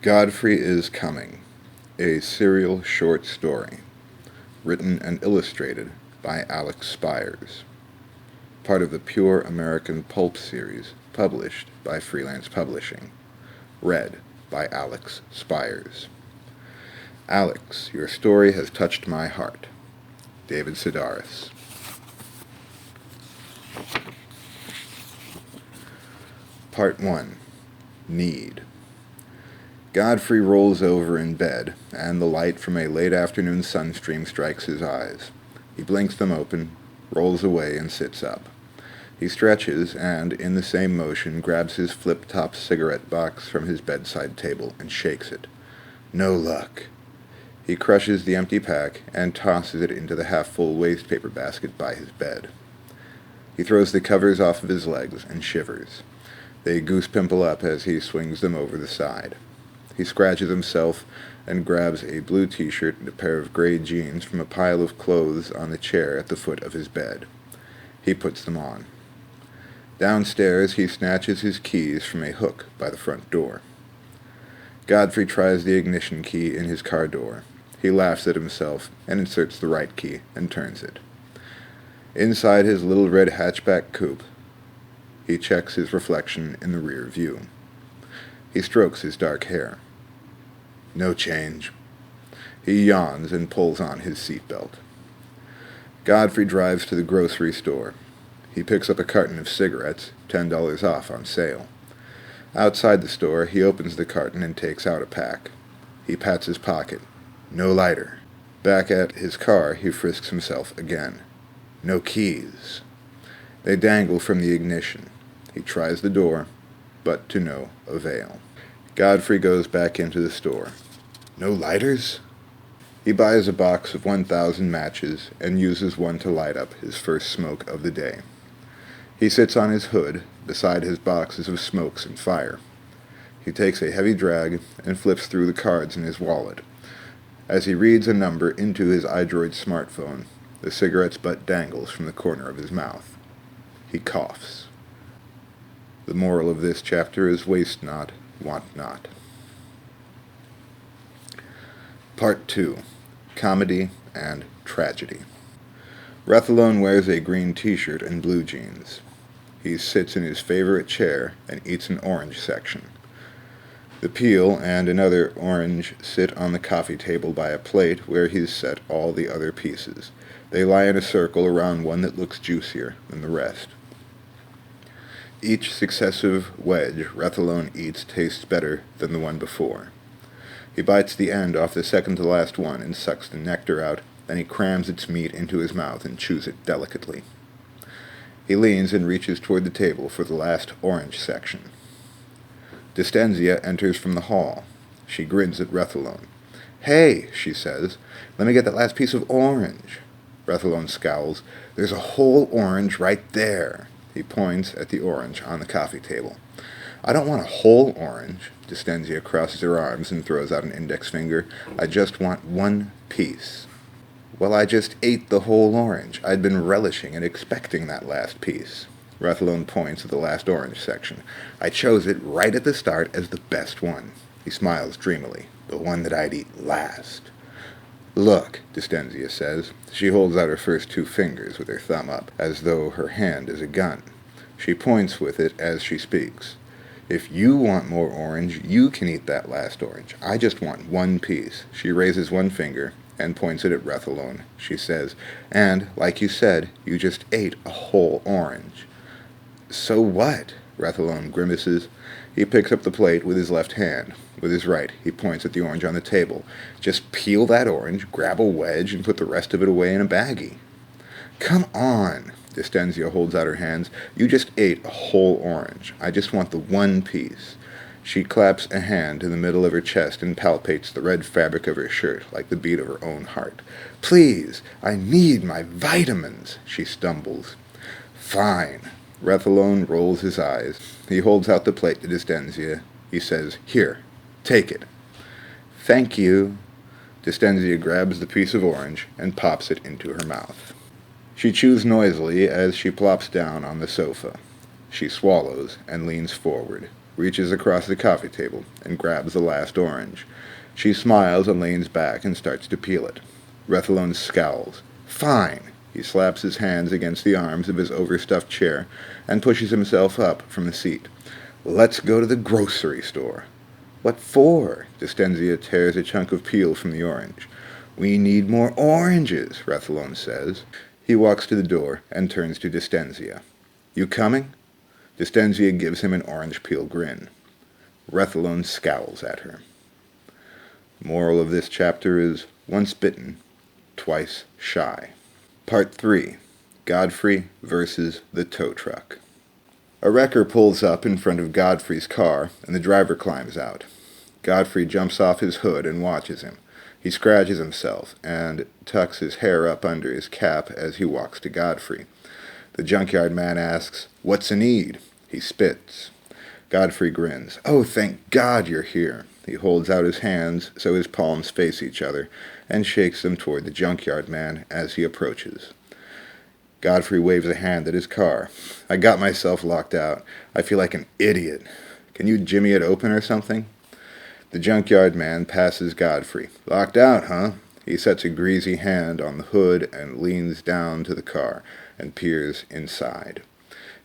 Godfrey is Coming, a serial short story, written and illustrated by Allex Spires, part of the Pure American Pulp series published by Freelance Publishing, read by Allex Spires. Alex, your story has touched my heart. David Sedaris. Part 1. Need. Godfrey rolls over in bed, and the light from a late afternoon sunstream strikes his eyes. He blinks them open, rolls away, and sits up. He stretches and, in the same motion, grabs his flip-top cigarette box from his bedside table and shakes it. No luck. He crushes the empty pack and tosses it into the half-full wastepaper basket by his bed. He throws the covers off of his legs and shivers. They goose-pimple up as he swings them over the side. He scratches himself and grabs a blue t-shirt and a pair of gray jeans from a pile of clothes on the chair at the foot of his bed. He puts them on. Downstairs, he snatches his keys from a hook by the front door. Godfrey tries the ignition key in his car door. He laughs at himself and inserts the right key and turns it. Inside his little red hatchback coupe, he checks his reflection in the rear view. He strokes his dark hair. No change. He yawns and pulls on his seatbelt. Godfrey drives to the grocery store. He picks up a carton of cigarettes, $10 off on sale. Outside the store, he opens the carton and takes out a pack. He pats his pocket. No lighter. Back at his car, he frisks himself again. No keys. They dangle from the ignition. He tries the door, but to no avail. Godfrey goes back into the store. No lighters? He buys a box of 1,000 matches and uses one to light up his first smoke of the day. He sits on his hood beside his boxes of smokes and fire. He takes a heavy drag and flips through the cards in his wallet. As he reads a number into his iDroid smartphone, the cigarette's butt dangles from the corner of his mouth. He coughs. The moral of this chapter is waste not, want not. Part 2. Comedy and Tragedy. Rethalone wears a green t-shirt and blue jeans. He sits in his favorite chair and eats an orange section. The peel and another orange sit on the coffee table by a plate where he's set all the other pieces. They lie in a circle around one that looks juicier than the rest. Each successive wedge Rethalone eats tastes better than the one before. He bites the end off the second-to-last one and sucks the nectar out, then he crams its meat into his mouth and chews it delicately. He leans and reaches toward the table for the last orange section. Distenzia enters from the hall. She grins at Rethalone. "Hey," she says, "let me get that last piece of orange." Rethalone scowls. "There's a whole orange right there." He points at the orange on the coffee table. "I don't want a whole orange." Distenzia crosses her arms and throws out an index finger. "I just want one piece." "Well, I just ate the whole orange. I'd been relishing and expecting that last piece." Rethalone points at the last orange section. "I chose it right at the start as the best one." He smiles dreamily. "The one that I'd eat last." "Look," Distenzia says. She holds out her first two fingers with her thumb up, as though her hand is a gun. She points with it as she speaks. "If you want more orange, you can eat that last orange. I just want one piece." She raises one finger and points it at Rethalone. She says, "And, like you said, you just ate a whole orange." "So what?" Rethalone grimaces. He picks up the plate with his left hand. With his right, he points at the orange on the table. "Just peel that orange, grab a wedge, and put the rest of it away in a baggie." "Come on!" Distenzia holds out her hands. "You just ate a whole orange. I just want the one piece." She claps a hand in the middle of her chest and palpates the red fabric of her shirt like the beat of her own heart. "Please, I need my vitamins," she stumbles. "Fine." Rethalone rolls his eyes. He holds out the plate to Distenzia. He says, "Here, take it." "Thank you." Distenzia grabs the piece of orange and pops it into her mouth. She chews noisily as she plops down on the sofa. She swallows and leans forward. reaches across the coffee table, and grabs the last orange. She smiles and leans back and starts to peel it. Rethalone scowls. Fine. He slaps his hands against the arms of his overstuffed chair and pushes himself up from the seat. Let's go to the grocery store. What for? Distenzia tears a chunk of peel from the orange. We need more oranges, Rethalone says. He walks to the door and turns to Distenzia. You coming? Distenzia gives him an orange peel grin. Rethalone scowls at her. Moral of this chapter is, once bitten, twice shy. Part 3. Godfrey versus the tow truck. A wrecker pulls up in front of Godfrey's car, and the driver climbs out. Godfrey jumps off his hood and watches him. He scratches himself and tucks his hair up under his cap as he walks to Godfrey. The junkyard man asks, What's a need? He spits. Godfrey grins. Oh, thank God you're here. He holds out his hands so his palms face each other and shakes them toward the junkyard man as he approaches. Godfrey waves a hand at his car. I got myself locked out. I feel like an idiot. Can you jimmy it open or something? The junkyard man passes Godfrey. Locked out, huh? He sets a greasy hand on the hood and leans down to the car and peers inside.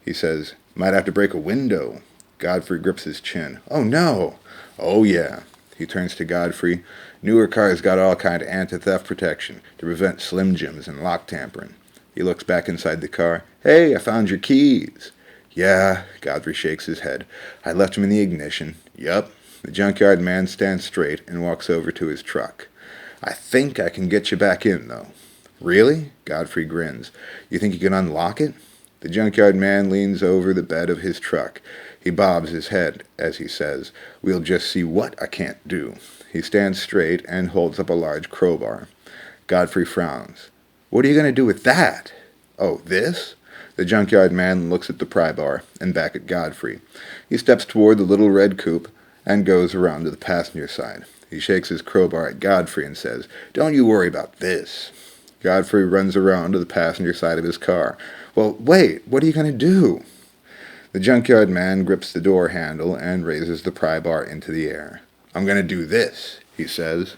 He says, Might have to break a window. Godfrey grips his chin. Oh, no. Oh, yeah. He turns to Godfrey. Newer cars got all kind of anti-theft protection to prevent Slim Jims and lock tampering. He looks back inside the car. Hey, I found your keys. Yeah, Godfrey shakes his head. I left them in the ignition. Yup. The junkyard man stands straight and walks over to his truck. I think I can get you back in, though. Really? Godfrey grins. You think you can unlock it? The junkyard man leans over the bed of his truck. He bobs his head as he says, We'll just see what I can't do. He stands straight and holds up a large crowbar. Godfrey frowns. What are you going to do with that? Oh, this? The junkyard man looks at the pry bar and back at Godfrey. He steps toward the little red coupe and goes around to the passenger side. He shakes his crowbar at Godfrey and says, Don't you worry about this. Godfrey runs around to the passenger side of his car. Well, wait, what are you going to do? The junkyard man grips the door handle and raises the pry bar into the air. I'm going to do this, he says.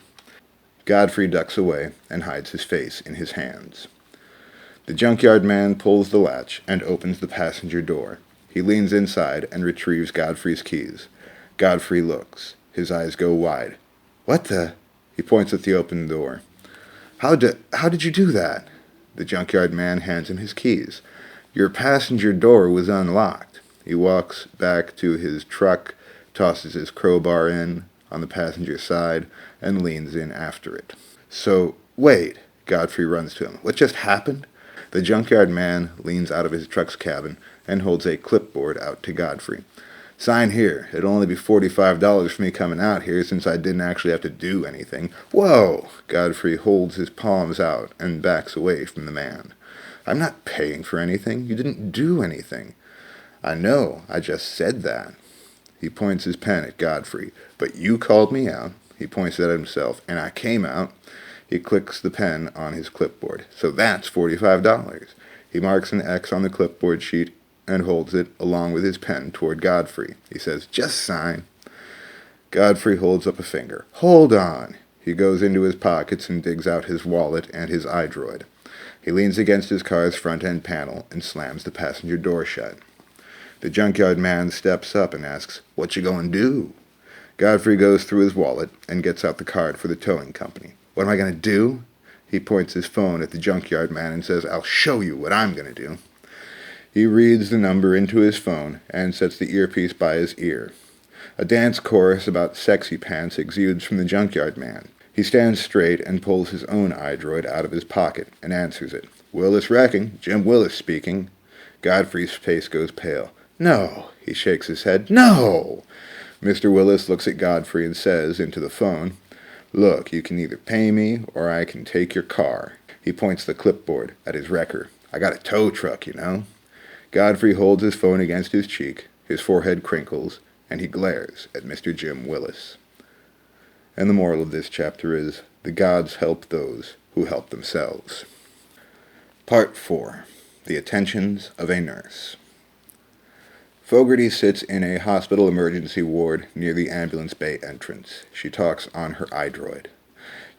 Godfrey ducks away and hides his face in his hands. The junkyard man pulls the latch and opens the passenger door. He leans inside and retrieves Godfrey's keys. Godfrey looks. His eyes go wide. What the? He points at the open door. How did you do that? The junkyard man hands him his keys. Your passenger door was unlocked. He walks back to his truck, tosses his crowbar in on the passenger side, and leans in after it. So, wait, Godfrey runs to him. What just happened? The junkyard man leans out of his truck's cabin and holds a clipboard out to Godfrey. Sign here. It'll only be $45 for me coming out here since I didn't actually have to do anything. Whoa! Godfrey holds his palms out and backs away from the man. I'm not paying for anything. You didn't do anything. I know. I just said that. He points his pen at Godfrey. But you called me out. He points at himself. And I came out. He clicks the pen on his clipboard. So that's $45. He marks an X on the clipboard sheet and holds it along with his pen toward Godfrey. He says, Just sign. Godfrey holds up a finger. Hold on. He goes into his pockets and digs out his wallet and his iDroid. He leans against his car's front-end panel and slams the passenger door shut. The junkyard man steps up and asks, What you gonna do? Godfrey goes through his wallet and gets out the card for the towing company. What am I gonna do? He points his phone at the junkyard man and says, I'll show you what I'm gonna do. He reads the number into his phone and sets the earpiece by his ear. A dance chorus about sexy pants exudes from the junkyard man. He stands straight and pulls his own iDroid out of his pocket and answers it. Willis wrecking. Jim Willis speaking. Godfrey's face goes pale. No. He shakes his head. No. Mr. Willis looks at Godfrey and says into the phone, Look, you can either pay me or I can take your car. He points the clipboard at his wrecker. I got a tow truck, you know. Godfrey holds his phone against his cheek, his forehead crinkles, and he glares at Mr. Jim Willis. And the moral of this chapter is, the gods help those who help themselves. Part 4. The Attentions of a Nurse. Fogarty sits in a hospital emergency ward near the ambulance bay entrance. She talks on her iDroid.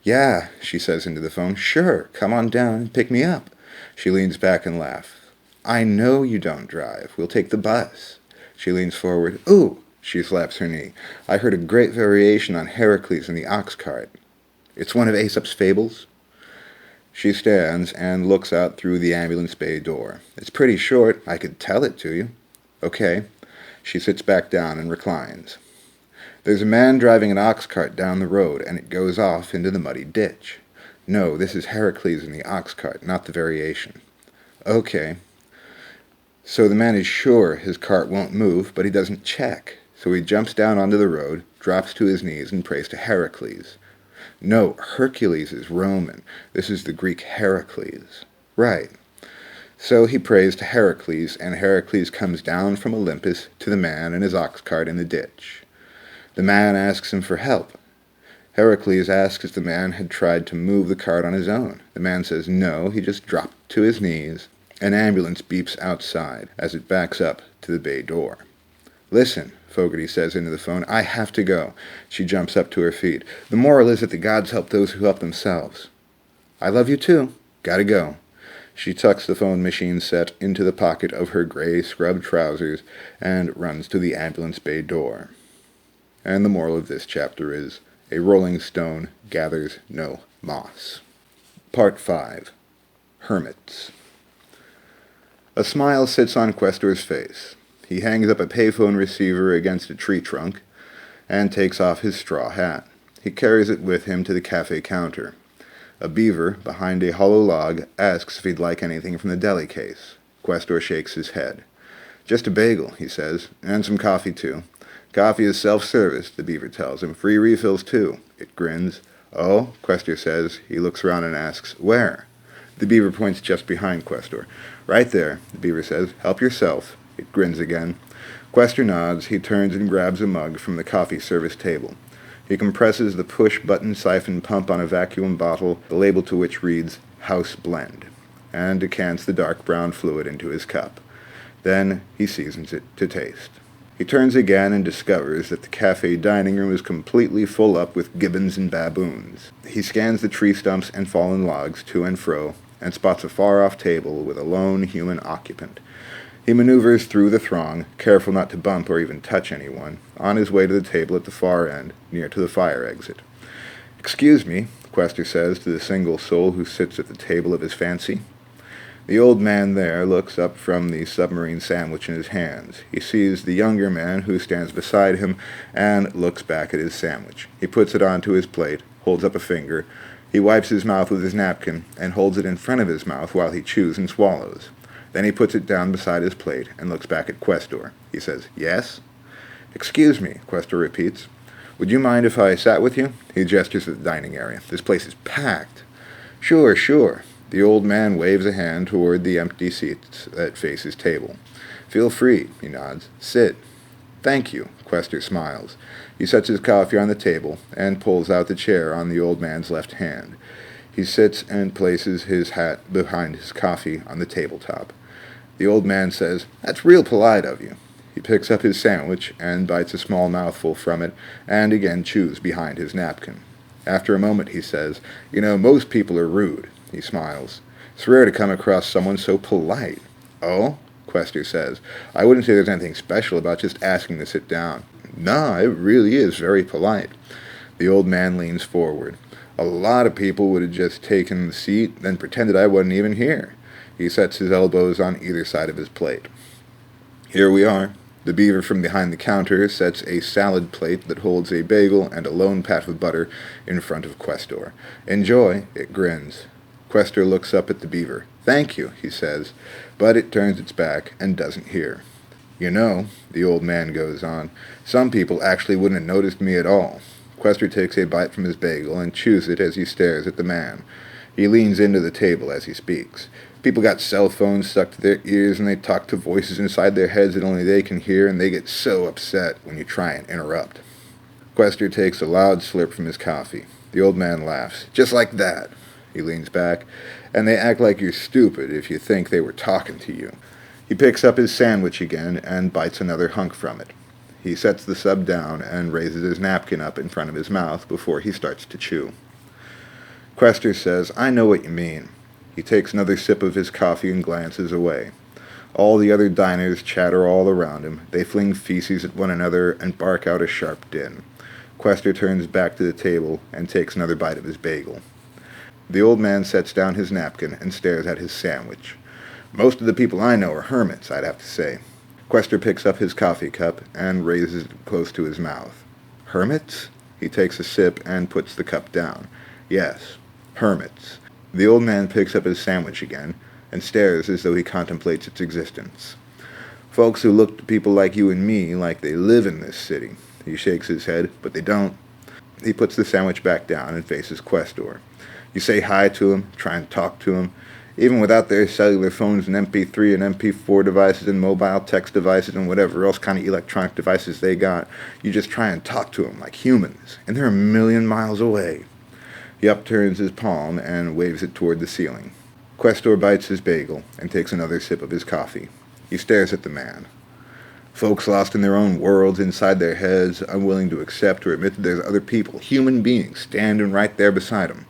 "Yeah," she says into the phone. "Sure, come on down and pick me up." She leans back and laughs. "I know you don't drive. We'll take the bus." She leans forward. "Ooh," she slaps her knee. "I heard a great variation on Heracles and the ox cart. It's one of Aesop's fables." She stands and looks out through the ambulance bay door. "It's pretty short. I could tell it to you." "Okay." She sits back down and reclines. "There's a man driving an ox cart down the road, and it goes off into the muddy ditch." "No, this is Heracles and the ox cart, not the variation." "Okay." So the man is sure his cart won't move, but he doesn't check. So he jumps down onto the road, drops to his knees, and prays to Heracles. "No, Hercules is Roman. This is the Greek Heracles." "Right." So he prays to Heracles, and Heracles comes down from Olympus to the man and his ox cart in the ditch. The man asks him for help. Heracles asks if the man had tried to move the cart on his own. The man says no, he just dropped to his knees. An ambulance beeps outside as it backs up to the bay door. "Listen," Fogarty says into the phone, "I have to go." She jumps up to her feet. "The moral is that the gods help those who help themselves." "I love you too. Gotta go." She tucks the phone machine set into the pocket of her gray scrubbed trousers and runs to the ambulance bay door. And the moral of this chapter is, a rolling stone gathers no moss. Part 5. Hermits. A smile sits on Questor's face. He hangs up a payphone receiver against a tree trunk and takes off his straw hat. He carries it with him to the cafe counter. A beaver, behind a hollow log, asks if he'd like anything from the deli case. Questor shakes his head. "Just a bagel," he says, "and some coffee, too." "Coffee is self-service," the beaver tells him. "Free refills, too." It grins. "Oh?" Questor says. He looks around and asks, "Where?" The beaver points just behind Questor. "Right there," the beaver says. "Help yourself." It grins again. Questor nods. He turns and grabs a mug from the coffee service table. He compresses the push-button siphon pump on a vacuum bottle, the label to which reads, "House Blend," and decants the dark brown fluid into his cup. Then he seasons it to taste. He turns again and discovers that the cafe dining room is completely full up with gibbons and baboons. He scans the tree stumps and fallen logs to and fro, and spots a far-off table with a lone human occupant. He maneuvers through the throng, careful not to bump or even touch anyone, on his way to the table at the far end, near to the fire exit. "Excuse me," Questor says to the single soul who sits at the table of his fancy. The old man there looks up from the submarine sandwich in his hands. He sees the younger man who stands beside him and looks back at his sandwich. He puts it onto his plate, holds up a finger. He wipes his mouth with his napkin and holds it in front of his mouth while he chews and swallows. Then he puts it down beside his plate and looks back at Questor. He says, "Yes?" "Excuse me," Questor repeats. "Would you mind if I sat with you?" He gestures at the dining area. "This place is packed." "Sure, sure." The old man waves a hand toward the empty seats that face his table. "Feel free," he nods. "Sit." "Thank you," Questor smiles. He sets his coffee on the table and pulls out the chair on the old man's left hand. He sits and places his hat behind his coffee on the tabletop. The old man says, "That's real polite of you." He picks up his sandwich and bites a small mouthful from it and again chews behind his napkin. After a moment he says, "You know, most people are rude." He smiles. "It's rare to come across someone so polite." "Oh?" Questor says. "I wouldn't say there's anything special about just asking to sit down." "No, it really is very polite." The old man leans forward. "A lot of people would have just taken the seat, then pretended I wasn't even here." He sets his elbows on either side of his plate. "Here we are." The beaver from behind the counter sets a salad plate that holds a bagel and a lone pat of butter in front of Questor. "Enjoy." It grins. Questor looks up at the beaver. "Thank you," he says, but it turns its back and doesn't hear. "You know," the old man goes on, "some people actually wouldn't have noticed me at all." Questor takes a bite from his bagel and chews it as he stares at the man. He leans into the table as he speaks. "People got cell phones stuck to their ears and they talk to voices inside their heads that only they can hear, and they get so upset when you try and interrupt." Questor takes a loud slurp from his coffee. The old man laughs. "Just like that." He leans back. "And they act like you're stupid if you think they were talking to you." He picks up his sandwich again and bites another hunk from it. He sets the sub down and raises his napkin up in front of his mouth before he starts to chew. Quester says, "I know what you mean." He takes another sip of his coffee and glances away. All the other diners chatter all around him. They fling feces at one another and bark out a sharp din. Quester turns back to the table and takes another bite of his bagel. The old man sets down his napkin and stares at his sandwich. "Most of the people I know are hermits, I'd have to say." Quester picks up his coffee cup and raises it close to his mouth. "Hermits?" He takes a sip and puts the cup down. "Yes, hermits." The old man picks up his sandwich again and stares as though he contemplates its existence. "Folks who look to people like you and me like they live in this city." He shakes his head, "but they don't." He puts the sandwich back down and faces Questor. You say hi to him, try and talk to him. Even without their cellular phones and MP3 and MP4 devices and mobile text devices and whatever else kind of electronic devices they got, you just try and talk to them like humans, and they're a million miles away. He upturns his palm and waves it toward the ceiling. Questor bites his bagel and takes another sip of his coffee. He stares at the man. Folks lost in their own worlds inside their heads, unwilling to accept or admit that there's other people, human beings, standing right there beside him.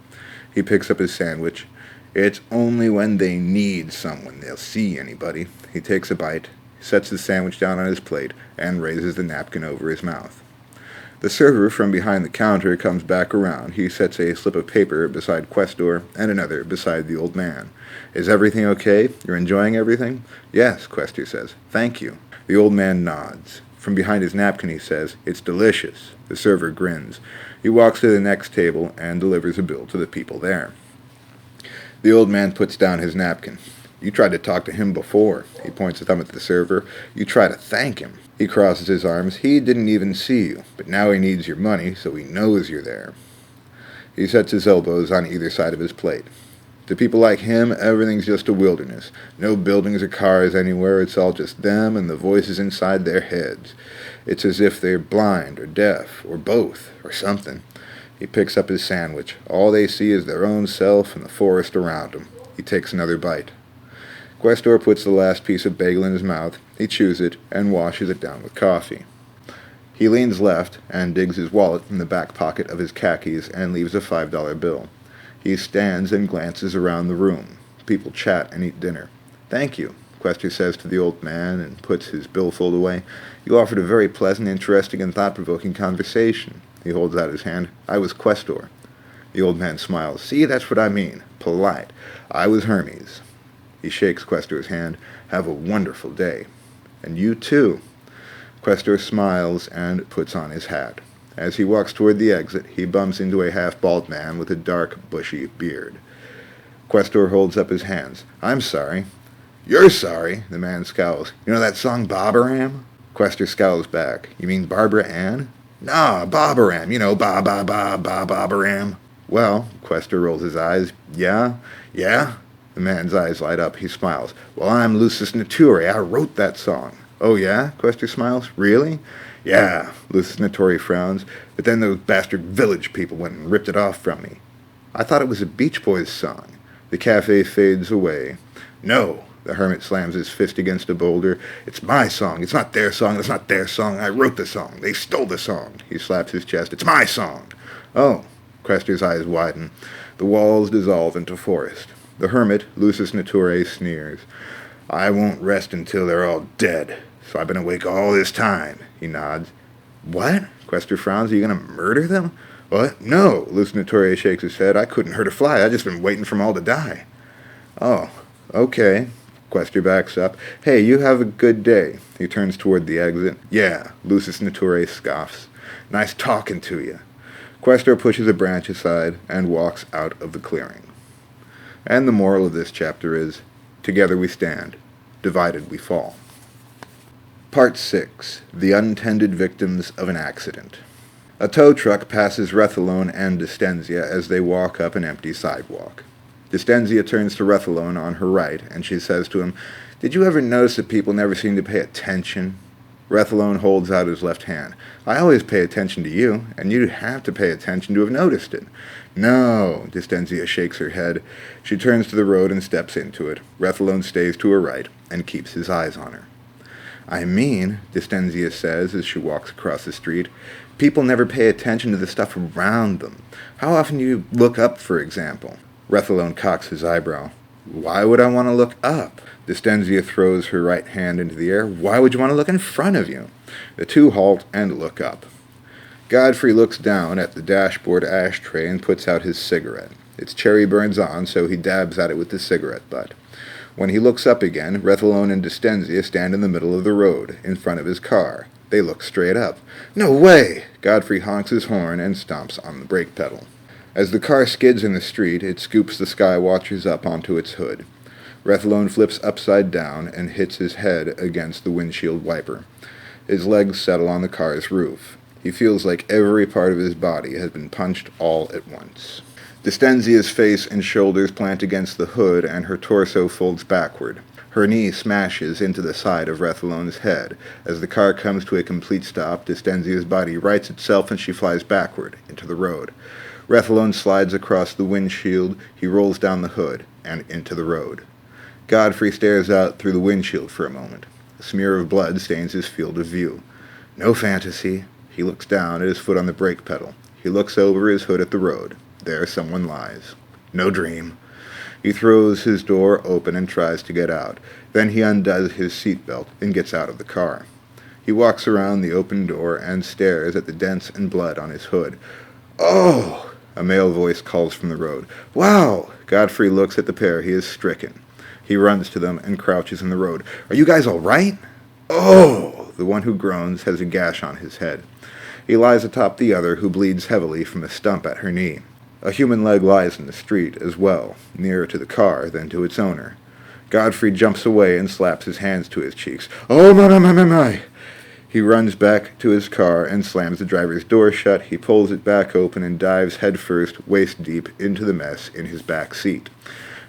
He picks up his sandwich. It's only when they need someone they'll see anybody. He takes a bite, sets the sandwich down on his plate, and raises the napkin over his mouth. The server from behind the counter comes back around. He sets a slip of paper beside Questor and another beside the old man. "Is everything okay? You're enjoying everything?" "Yes," Questor says. "Thank you." The old man nods. From behind his napkin he says, "It's delicious." The server grins. He walks to the next table and delivers a bill to the people there. The old man puts down his napkin. "You tried to talk to him before." He points a thumb at the server. "You try to thank him." He crosses his arms. "He didn't even see you, but now he needs your money, so he knows you're there." He sets his elbows on either side of his plate. To people like him, everything's just a wilderness. No buildings or cars anywhere. It's all just them and the voices inside their heads. It's as if they're blind or deaf or both or something. He picks up his sandwich. All they see is their own self and the forest around him. He takes another bite. Questor puts the last piece of bagel in his mouth. He chews it and washes it down with coffee. He leans left and digs his wallet from the back pocket of his khakis and leaves a $5 bill. He stands and glances around the room. People chat and eat dinner. "Thank you," Questor says to the old man and puts his billfold away. "You offered a very pleasant, interesting, and thought-provoking conversation." He holds out his hand. "I was Questor." The old man smiles. "See, that's what I mean. Polite. I was Hermes." He shakes Questor's hand. "Have a wonderful day." "And you too." Questor smiles and puts on his hat. As he walks toward the exit, he bumps into a half-bald man with a dark, bushy beard. Questor holds up his hands. "I'm sorry." "You're sorry?" The man scowls. "You know that song Bobberam?" Questor scowls back. "You mean Barbara Ann?" "Nah, Bobberam. You know, Bobberam." "Well," Questor rolls his eyes. Yeah? The man's eyes light up. He smiles. "Well, I'm Lucis Naturae. I wrote that song." "Oh, yeah?" Questor smiles. "Really?" "Yeah." Lucis Naturae frowns. "But then those bastard village people went and ripped it off from me." "I thought it was a Beach Boys song." The cafe fades away. "No." The hermit slams his fist against a boulder. "It's my song. It's not their song. It's not their song. I wrote the song. They stole the song." He slaps his chest. "It's my song." "Oh." Questor's eyes widen. The walls dissolve into forest. The hermit, Lucis Naturae, sneers. "I won't rest until they're all dead. So I've been awake all this time." He nods. "What?" Questor frowns. "Are you going to murder them?" "What? No." Lucis Naturae shakes his head. "I couldn't hurt a fly. I've just been waiting for them all to die." "Oh, okay." Questor backs up. "Hey, you have a good day." He turns toward the exit. "Yeah." Lucis Naturae scoffs. "Nice talking to you." Questor pushes a branch aside and walks out of the clearing. And the moral of this chapter is, together we stand, divided we fall. Part 6. The Untended Victims of an Accident. A tow truck passes Rethalone and Distenzia as they walk up an empty sidewalk. Distenzia turns to Rethalone on her right, and she says to him, "Did you ever notice that people never seem to pay attention?" Rethalone holds out his left hand. I always pay attention to you, and you'd have to pay attention to have noticed it. No, Distenzia shakes her head. She turns to the road and steps into it. Rethalone stays to her right and keeps his eyes on her. I mean, Distenzia says as she walks across the street, people never pay attention to the stuff around them. How often do you look up, for example? Rethalone cocks his eyebrow. Why would I want to look up? Distenzia throws her right hand into the air. Why would you want to look in front of you? The two halt and look up. Godfrey looks down at the dashboard ashtray and puts out his cigarette. Its cherry burns on, so he dabs at it with the cigarette butt. When he looks up again, Rethalone and Distenzia stand in the middle of the road, in front of his car. They look straight up. No way! Godfrey honks his horn and stomps on the brake pedal. As the car skids in the street, it scoops the Skywatchers up onto its hood. Rethalone flips upside down and hits his head against the windshield wiper. His legs settle on the car's roof. He feels like every part of his body has been punched all at once. Distenzia's face and shoulders plant against the hood, and her torso folds backward. Her knee smashes into the side of Rethalone's head. As the car comes to a complete stop, Distenzia's body rights itself and she flies backward into the road. Rethalone slides across the windshield. He rolls down the hood and into the road. Godfrey stares out through the windshield for a moment. A smear of blood stains his field of view. No fantasy. He looks down at his foot on the brake pedal. He looks over his hood at the road. There someone lies. No dream. He throws his door open and tries to get out. Then he undoes his seatbelt and gets out of the car. He walks around the open door and stares at the dents and blood on his hood. Oh! A male voice calls from the road. Wow! Godfrey looks at the pair he is stricken. He runs to them and crouches in the road. Are you guys all right? Oh! The one who groans has a gash on his head. He lies atop the other, who bleeds heavily from a stump at her knee. A human leg lies in the street as well, nearer to the car than to its owner. Godfrey jumps away and slaps his hands to his cheeks. Oh, my. He runs back to his car and slams the driver's door shut. He pulls it back open and dives headfirst, waist-deep, into the mess in his back seat.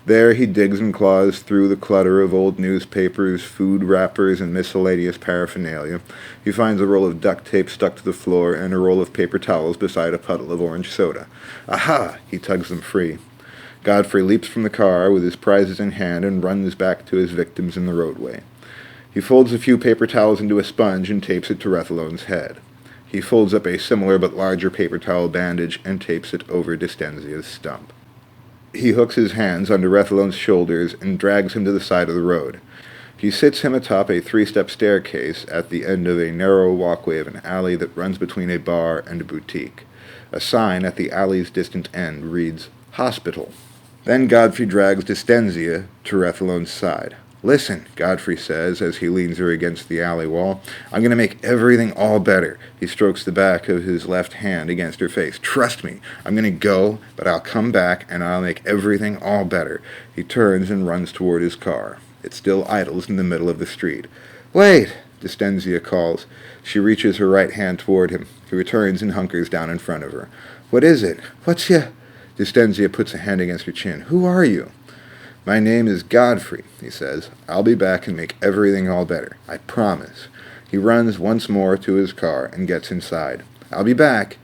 There he digs and claws through the clutter of old newspapers, food wrappers, and miscellaneous paraphernalia. He finds a roll of duct tape stuck to the floor and a roll of paper towels beside a puddle of orange soda. Aha! He tugs them free. Godfrey leaps from the car with his prizes in hand and runs back to his victims in the roadway. He folds a few paper towels into a sponge and tapes it to Rethalone's head. He folds up a similar but larger paper towel bandage and tapes it over Distenzia's stump. He hooks his hands under Rethalone's shoulders and drags him to the side of the road. He sits him atop a 3-step staircase at the end of a narrow walkway of an alley that runs between a bar and a boutique. A sign at the alley's distant end reads, Hospital. Then Godfrey drags Distenzia to Rethalone's side. Listen, Godfrey says as he leans her against the alley wall. I'm going to make everything all better. He strokes the back of his left hand against her face. Trust me, I'm going to go, but I'll come back and I'll make everything all better. He turns and runs toward his car. It still idles in the middle of the street. Wait, Distenzia calls. She reaches her right hand toward him. He returns and hunkers down in front of her. What is it? What's ya? Distenzia puts a hand against her chin. Who are you? My name is Godfrey, he says. I'll be back and make everything all better. I promise. He runs once more to his car and gets inside. I'll be back.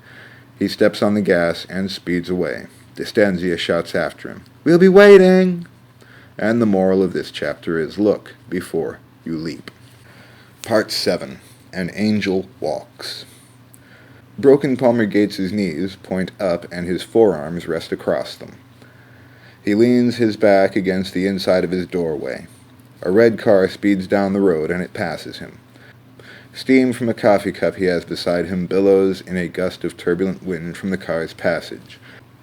He steps on the gas and speeds away. Distenzia shouts after him. We'll be waiting! And the moral of this chapter is look before you leap. Part 7. An Angel Walks. Broken Palmer Gates's knees point up and his forearms rest across them. He leans his back against the inside of his doorway. A red car speeds down the road and it passes him. Steam from a coffee cup he has beside him billows in a gust of turbulent wind from the car's passage.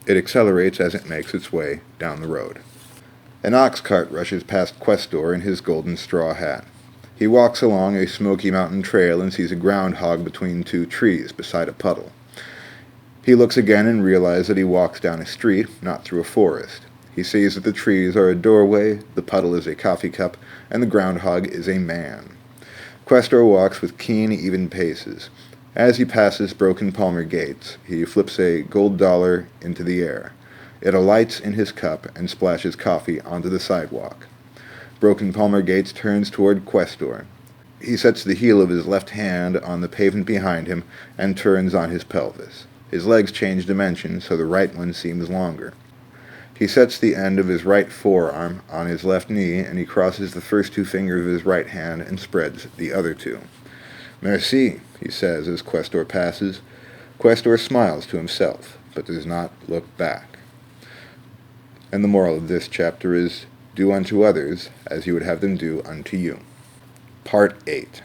It accelerates as it makes its way down the road. An ox cart rushes past Questor in his golden straw hat. He walks along a smoky mountain trail and sees a groundhog between two trees beside a puddle. He looks again and realizes that he walks down a street, not through a forest. He sees that the trees are a doorway, the puddle is a coffee cup, and the groundhog is a man. Questor walks with keen, even paces. As he passes Broken Palmer Gates, he flips a gold dollar into the air. It alights in his cup and splashes coffee onto the sidewalk. Broken Palmer Gates turns toward Questor. He sets the heel of his left hand on the pavement behind him and turns on his pelvis. His legs change dimension, so the right one seems longer. He sets the end of his right forearm on his left knee, and he crosses the first two fingers of his right hand and spreads the other two. Merci, he says as Questor passes. Questor smiles to himself, but does not look back. And the moral of this chapter is, do unto others as you would have them do unto you. Part 8.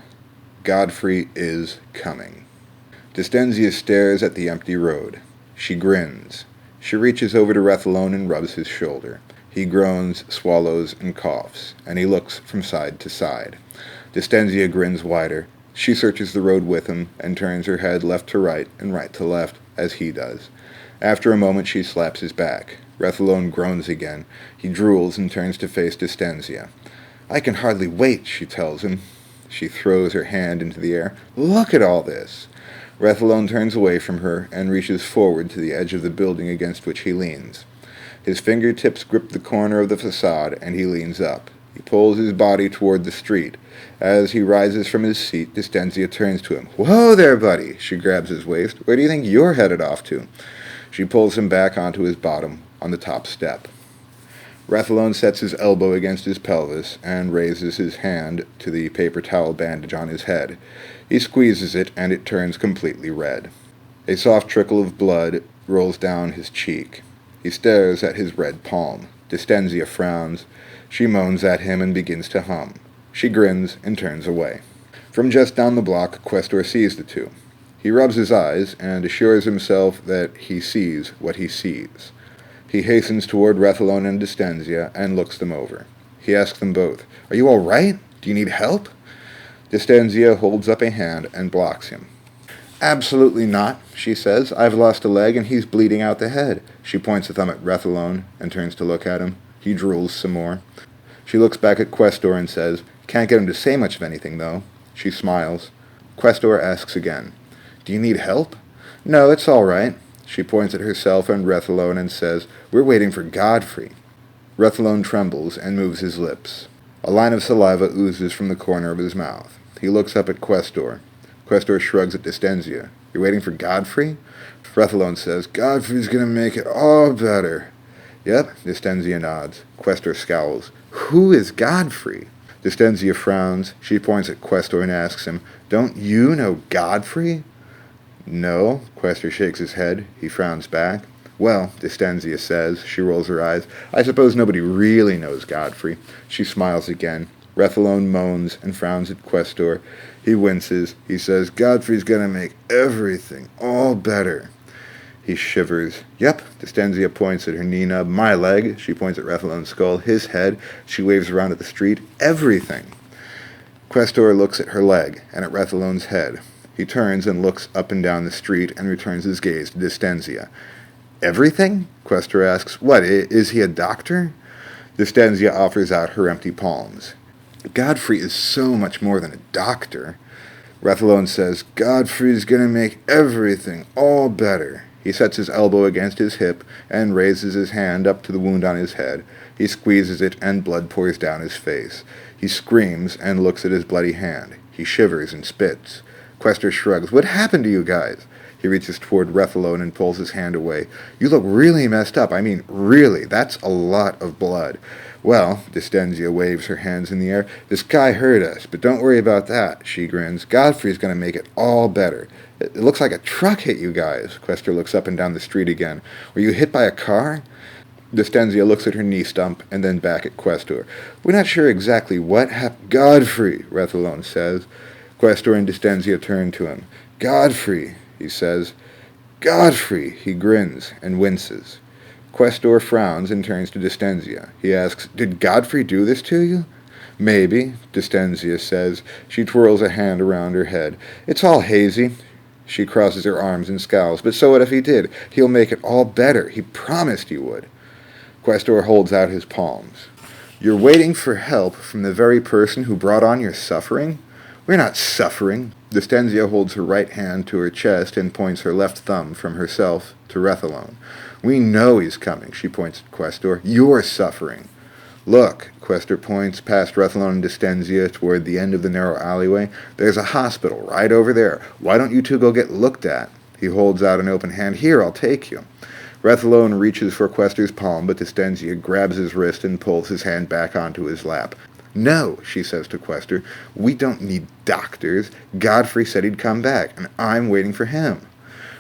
Godfrey is Coming. Distenzia stares at the empty road. She grins. She reaches over to Rethalone and rubs his shoulder. He groans, swallows, and coughs, and he looks from side to side. Distenzia grins wider. She searches the road with him and turns her head left to right and right to left, as he does. After a moment she slaps his back. Rethalone groans again. He drools and turns to face Distenzia. I can hardly wait, she tells him. She throws her hand into the air. Look at all this! Rethalone turns away from her and reaches forward to the edge of the building against which he leans. His fingertips grip the corner of the facade, and he leans up. He pulls his body toward the street. As he rises from his seat, Distenzia turns to him. Whoa there, buddy! She grabs his waist. Where do you think you're headed off to? She pulls him back onto his bottom on the top step. Rethalone sets his elbow against his pelvis and raises his hand to the paper towel bandage on his head. He squeezes it, and it turns completely red. A soft trickle of blood rolls down his cheek. He stares at his red palm. Distenzia frowns. She moans at him and begins to hum. She grins and turns away. From just down the block, Questor sees the two. He rubs his eyes and assures himself that he sees what he sees. He hastens toward Rethalone and Distenzia and looks them over. He asks them both, Are you all right? Do you need help? Distenzia holds up a hand and blocks him. Absolutely not, she says. I've lost a leg and he's bleeding out the head. She points a thumb at Rethalone and turns to look at him. He drools some more. She looks back at Questor and says, Can't get him to say much of anything, though. She smiles. Questor asks again, Do you need help? No, it's all right. She points at herself and Rethalone and says, We're waiting for Godfrey. Rethalone trembles and moves his lips. A line of saliva oozes from the corner of his mouth. He looks up at Questor. Questor shrugs at Distenzia. You're waiting for Godfrey? Rethalone says, Godfrey's gonna make it all better. Yep, Distenzia nods. Questor scowls. Who is Godfrey? Distenzia frowns. She points at Questor and asks him, Don't you know Godfrey? No, Questor shakes his head. He frowns back. Well, Distenzia says. She rolls her eyes. I suppose nobody really knows Godfrey. She smiles again. Rethalone moans and frowns at Questor. He winces. He says, Godfrey's gonna make everything all better. He shivers. Yep, Distenzia points at her knee nub. My leg. She points at Rethalone's skull. His head. She waves around at the street. Everything. Questor looks at her leg and at Rethalone's head. He turns and looks up and down the street and returns his gaze to Distenzia. Everything? Questor asks. What, is he a doctor? Distenzia offers out her empty palms. Godfrey is so much more than a doctor. Rethalone says, Godfrey's gonna make everything all better. He sets his elbow against his hip and raises his hand up to the wound on his head. He squeezes it and blood pours down his face. He screams and looks at his bloody hand. He shivers and spits. Questor shrugs. What happened to you guys? He reaches toward Rethalone and pulls his hand away. You look really messed up. I mean, really. That's a lot of blood. Well, Distenzia waves her hands in the air. This guy hurt us, but don't worry about that, she grins. Godfrey's going to make it all better. It looks like a truck hit you guys. Questor looks up and down the street again. Were you hit by a car? Distenzia looks at her knee stump and then back at Questor. We're not sure exactly what happened. Godfrey, Rethalone says. Questor and Distenzia turn to him. Godfrey, he says. Godfrey, he grins and winces. Questor frowns and turns to Distenzia. He asks, Did Godfrey do this to you? Maybe, Distenzia says. She twirls a hand around her head. It's all hazy. She crosses her arms and scowls. But so what if he did? He'll make it all better. He promised he would. Questor holds out his palms. You're waiting for help from the very person who brought on your suffering? We're not suffering. Distenzia holds her right hand to her chest and points her left thumb from herself to Rethalone. We know he's coming, she points at Questor. You're suffering. Look, Quester points past Rethalone and Distensia toward the end of the narrow alleyway. There's a hospital right over there. Why don't you two go get looked at? He holds out an open hand. Here, I'll take you. Rethalone reaches for Quester's palm, but Distensia grabs his wrist and pulls his hand back onto his lap. No, she says to Quester, we don't need doctors. Godfrey said he'd come back, and I'm waiting for him.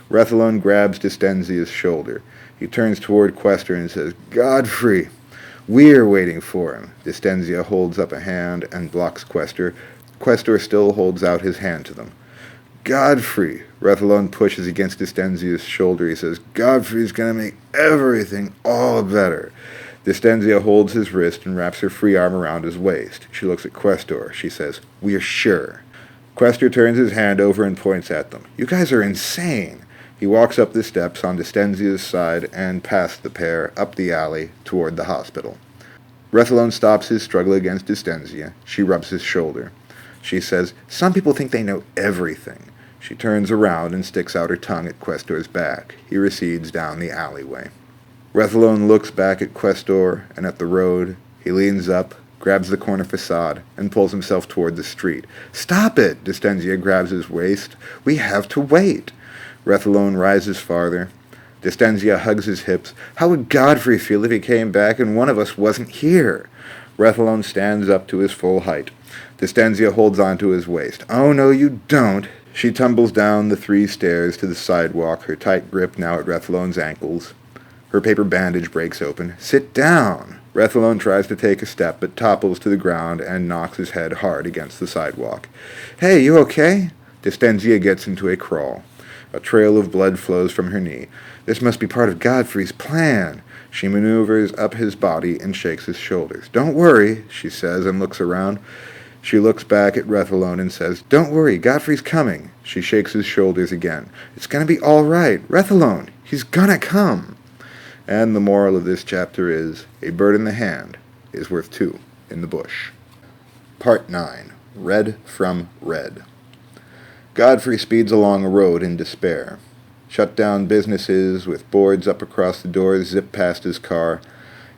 Rethalone grabs Distensia's shoulder. He turns toward Quester and says, Godfrey, we're waiting for him. Distensia holds up a hand and blocks Quester. Quester still holds out his hand to them. Godfrey. Rethalone pushes against Distensia's shoulder. He says, Godfrey's going to make everything all better. Distensia holds his wrist and wraps her free arm around his waist. She looks at Questor. She says, we're sure. Quester turns his hand over and points at them. You guys are insane. He walks up the steps on Distensia's side and past the pair, up the alley, toward the hospital. Rethalone stops his struggle against Distensia. She rubs his shoulder. She says, some people think they know everything. She turns around and sticks out her tongue at Questor's back. He recedes down the alleyway. Rethalone looks back at Questor and at the road. He leans up, grabs the corner facade, and pulls himself toward the street. Stop it! Distensia grabs his waist. We have to wait. Rethalone rises farther. Distensia hugs his hips. How would Godfrey feel if he came back and one of us wasn't here? Rethalone stands up to his full height. Distensia holds onto his waist. Oh, no, you don't. She tumbles down the 3 stairs to the sidewalk, her tight grip now at Rethalone's ankles. Her paper bandage breaks open. Sit down! Rethalone tries to take a step, but topples to the ground and knocks his head hard against the sidewalk. Hey, you okay? Distensia gets into a crawl. A trail of blood flows from her knee. This must be part of Godfrey's plan. She maneuvers up his body and shakes his shoulders. Don't worry, she says, and looks around. She looks back at Rethalone and says, Don't worry, Godfrey's coming. She shakes his shoulders again. It's going to be all right. Rethalone, he's gonna come. And the moral of this chapter is, a bird in the hand is worth 2 in the bush. Part 9. Red from Red. Godfrey speeds along a road in despair. Shut down businesses with boards up across the doors zip past his car.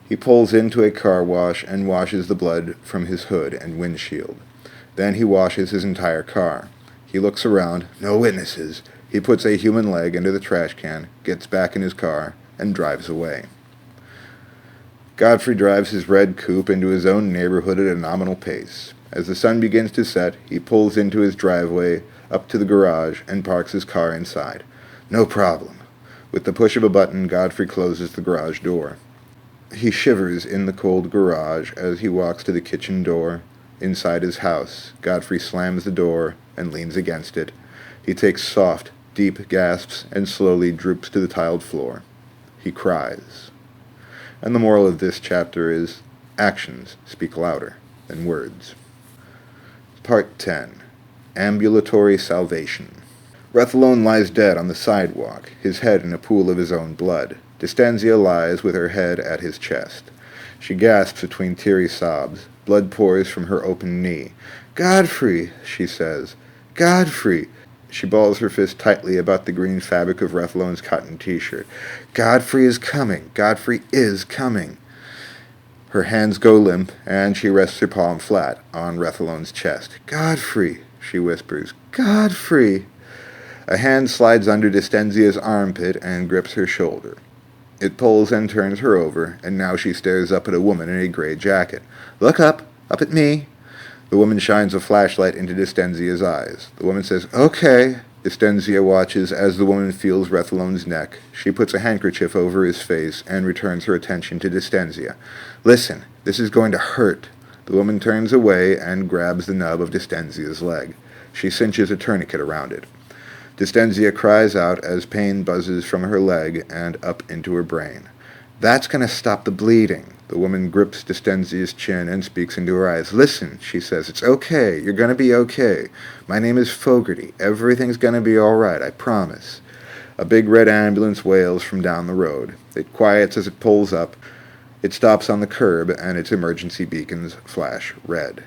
He pulls into a car wash and washes the blood from his hood and windshield. Then he washes his entire car. He looks around. No witnesses. He puts a human leg into the trash can, gets back in his car, and drives away. Godfrey drives his red coupe into his own neighborhood at a nominal pace. As the sun begins to set, he pulls into his driveway, up to the garage, and parks his car inside. No problem. With the push of a button, Godfrey closes the garage door. He shivers in the cold garage as he walks to the kitchen door. Inside his house, Godfrey slams the door and leans against it. He takes soft, deep gasps and slowly droops to the tiled floor. He cries. And the moral of this chapter is, actions speak louder than words. Part 10. Ambulatory Salvation. Rethalone lies dead on the sidewalk, his head in a pool of his own blood. Distensia lies with her head at his chest. She gasps between teary sobs. Blood pours from her open knee. Godfrey, she says. Godfrey. She balls her fist tightly about the green fabric of Rethalone's cotton t-shirt. Godfrey is coming. Godfrey is coming. Her hands go limp, and she rests her palm flat on Rethalone's chest. Godfrey, she whispers. Godfrey. A hand slides under Distensia's armpit and grips her shoulder. It pulls and turns her over, and now she stares up at a woman in a gray jacket. Look up at me. The woman shines a flashlight into Distensia's eyes. The woman says, Okay. Distensia watches as the woman feels Rethalone's neck. She puts a handkerchief over his face and returns her attention to Distensia. Listen, this is going to hurt. The woman turns away and grabs the nub of Distensia's leg. She cinches a tourniquet around it. Distensia cries out as pain buzzes from her leg and up into her brain. That's going to stop the bleeding. The woman grips Distensia's chin and speaks into her eyes. Listen, she says, it's okay. You're going to be okay. My name is Fogarty. Everything's going to be all right, I promise. A big red ambulance wails from down the road. It quiets as it pulls up. It stops on the curb, and its emergency beacons flash red.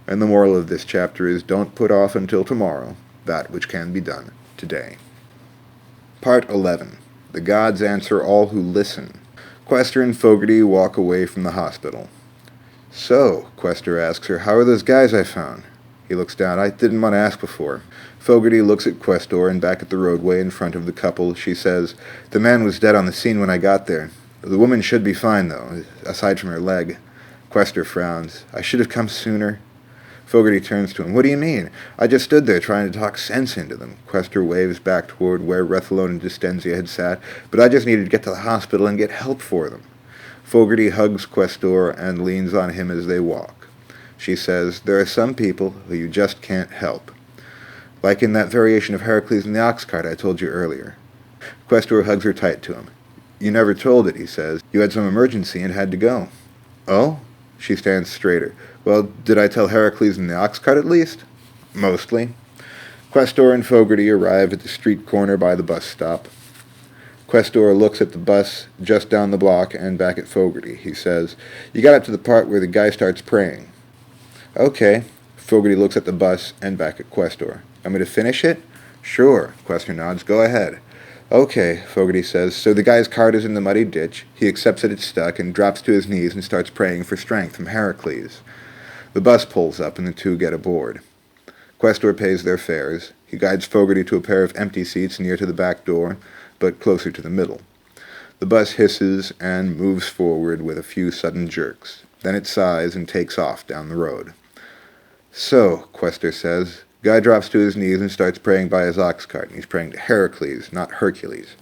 And the moral of this chapter is, don't put off until tomorrow that which can be done today. Part 11. The gods answer all who listen. Quester and Fogarty walk away from the hospital. So, Quester asks her, how are those guys I found? He looks down. I didn't want to ask before. Fogarty looks at Questor, and back at the roadway in front of the couple, she says, the man was dead on the scene when I got there. The woman should be fine, though, aside from her leg. Quester frowns. I should have come sooner. Fogarty turns to him. What do you mean? I just stood there trying to talk sense into them. Quester waves back toward where Rethalone and Distenzia had sat, but I just needed to get to the hospital and get help for them. Fogarty hugs Questor and leans on him as they walk. She says, there are some people who you just can't help. Like in that variation of Heracles and the ox cart I told you earlier. Questor hugs her tight to him. You never told it, he says. You had some emergency and had to go. Oh? She stands straighter. Well, did I tell Heracles and the ox cart at least? Mostly. Questor and Fogarty arrive at the street corner by the bus stop. Questor looks at the bus just down the block and back at Fogarty. He says, you got up to the part where the guy starts praying. Okay. Fogarty looks at the bus and back at Questor. Want me to finish it? Sure. Questor nods. Go ahead. Okay, Fogarty says. So the guy's cart is in the muddy ditch. He accepts that it's stuck and drops to his knees and starts praying for strength from Heracles. The bus pulls up and the two get aboard. Questor pays their fares. He guides Fogarty to a pair of empty seats near to the back door, but closer to the middle. The bus hisses and moves forward with a few sudden jerks. Then it sighs and takes off down the road. So, Questor says, guy drops to his knees and starts praying by his ox cart, and he's praying to Heracles, not Hercules.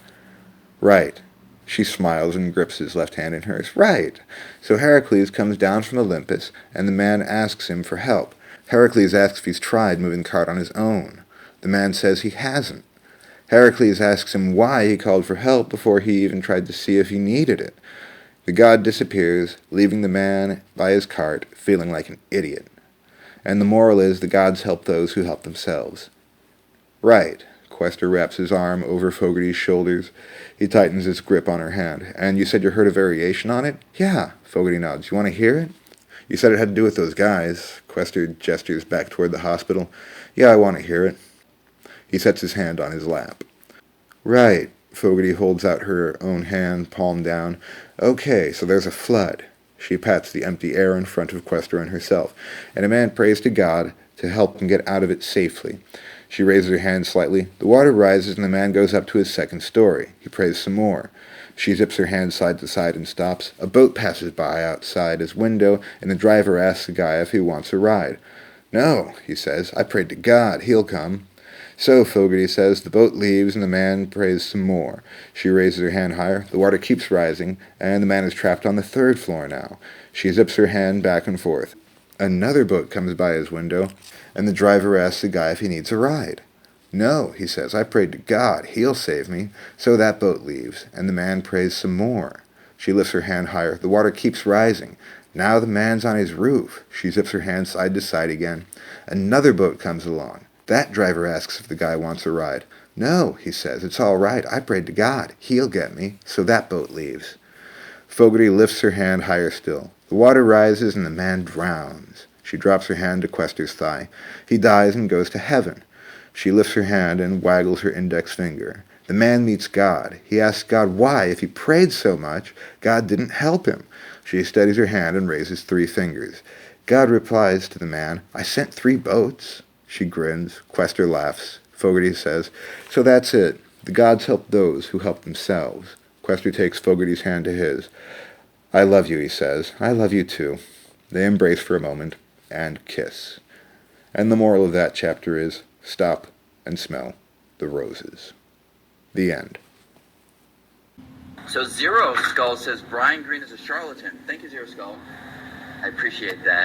Right. She smiles and grips his left hand in hers. Right. So Heracles comes down from Olympus, and the man asks him for help. Heracles asks if he's tried moving the cart on his own. The man says he hasn't. Heracles asks him why he called for help before he even tried to see if he needed it. The god disappears, leaving the man by his cart feeling like an idiot. And the moral is the gods help those who help themselves. Right. Questor wraps his arm over Fogarty's shoulders. He tightens his grip on her hand. And you said you heard a variation on it? Yeah. Fogarty nods. You want to hear it? You said it had to do with those guys. Questor gestures back toward the hospital. Yeah, I want to hear it. He sets his hand on his lap. Right. Fogarty holds out her own hand, palm down. Okay, so there's a flood. She pats the empty air in front of Questor and herself, and a man prays to God to help him get out of it safely. She raises her hand slightly. The water rises, and the man goes up to his second story. He prays some more. She zips her hand side to side and stops. A boat passes by outside his window, and the driver asks the guy if he wants a ride. No, he says. I prayed to God. He'll come. So, Fogarty says, the boat leaves and the man prays some more. She raises her hand higher. The water keeps rising, and the man is trapped on the third floor now. She zips her hand back and forth. Another boat comes by his window, and the driver asks the guy if he needs a ride. No, he says, I prayed to God. He'll save me. So that boat leaves, and the man prays some more. She lifts her hand higher. The water keeps rising. Now the man's on his roof. She zips her hand side to side again. Another boat comes along. That driver asks if the guy wants a ride. No, he says, it's all right. I prayed to God. He'll get me. So that boat leaves. Fogarty lifts her hand higher still. The water rises and the man drowns. She drops her hand to Questor's thigh. He dies and goes to heaven. She lifts her hand and waggles her index finger. The man meets God. He asks God why, if he prayed so much, God didn't help him. She steadies her hand and raises 3 fingers. God replies to the man, I sent 3 boats. She grins. Questor laughs. Fogarty says, so that's it. The gods help those who help themselves. Questor takes Fogarty's hand to his. I love you, he says. I love you too. They embrace for a moment and kiss. And the moral of that chapter is, stop and smell the roses. The end. So Zero Skull says Brian Greene is a charlatan. Thank you, Zero Skull. I appreciate that.